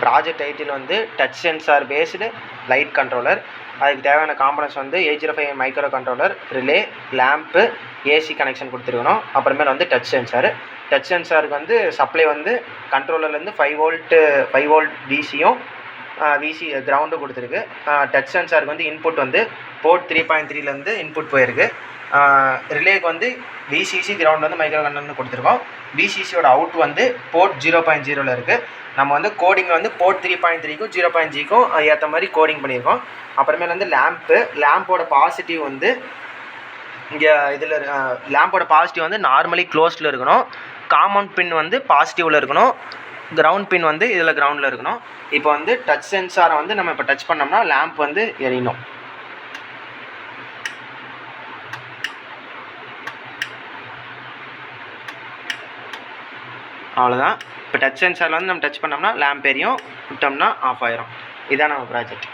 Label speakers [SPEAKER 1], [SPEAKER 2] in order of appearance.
[SPEAKER 1] Project title வந்து touch sensor based light controller. அதுக்கு தேவையான காம்பனன்ட்ஸ் வந்து 805 micro controller, relay, lamp, AC connection கொடுத்துருக்கணும். அப்புறமேல வந்து டச் சென்சார். டச் சென்சாருக்கு வந்து சப்ளை வந்து கண்ட்ரோலர்லேருந்து 5 வோல்ட் டிசியும் விசி கிரவுண்டும் கொடுத்துருக்கு. டச் சென்சாருக்கு வந்து இன்புட் வந்து போர்ட் 3.3லேருந்து இன்புட் போயிருக்கு. ரிலேக்கு வந்து விசிசி கிரவுண்ட் வந்து மைக்ரோ கண்ட்ரோலர்னு கொடுத்துருக்கோம். விசிசியோட அவுட் வந்து போர்ட் 0.0ல் இருக்குது. நம்ம வந்து கோடிங் வந்து போர்ட் 3.3க்கும் 0.0க்கும் ஏற்ற மாதிரி கோடிங் பண்ணியிருக்கோம். அப்புறமேல வந்து லேம்போட பாசிட்டிவ் வந்து இங்கே இதில் லேம்போட பாசிட்டிவ் வந்து நார்மலி க்ளோஸ்டில் இருக்கணும். காமன் பின் வந்து பாசிட்டிவில் இருக்கணும். கிரவுண்ட் பின் வந்து இதில் கிரவுண்டில் இருக்கணும். இப்போ வந்து டச் சென்சாரை வந்து நம்ம இப்போ டச் பண்ணோம்னா லேம்ப் வந்து எரியணும். அவ்வளோதான். இப்போ டச் சென்சாரில் வந்து நம்ம டச் பண்ணோம்னா லேம்ப் எரியும், விட்டோம்னா ஆஃப் ஆயிரும். இதான் நம்ம ப்ராஜெக்ட்.